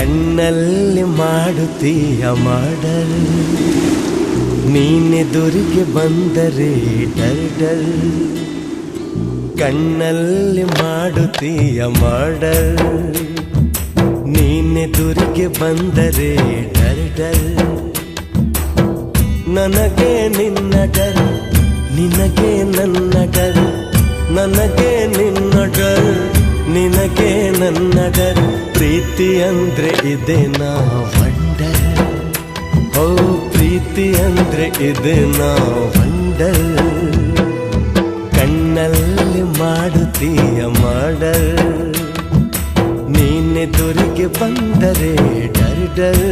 ಕಣ್ಣಲ್ಲಿ ಮಾಡುತ್ತೀಯ ಮಾಡಲ್, ನೀನೆದುರಿಗೆ ಬಂದರೆ ಡರ್ ಡರ್. ಕಣ್ಣಲ್ಲಿ ಮಾಡುತ್ತೀಯ ಮಾಡಲ್, ನೀನೆದುರಿಗೆ ಬಂದರೆ ಡರ್ ಡರ್. ನನಗೆ ನಿನ್ನ ಡರ್, ನಿನಗೆ ನನ್ನ ಡರ್, ನನಗೆ ನಿನ್ನ ಡರ್, ನಿನಗೆ ನನ್ನ ಡರ್. ಪ್ರೀತಿ ಅಂದ್ರೆ ಇದೇನಾ ವಂಡರ್, ಓ ಪ್ರೀತಿ ಅಂದ್ರೆ ಇದೇನಾ ವಂಡರ್. ಕಣ್ಣಲ್ಲಿ ಮಾಡುತ್ತೀಯ ಮಾಡಲ್, ನೀನೆದುರಿಗೆ ಬಂದರೆ ಡರ್ ಡರ್.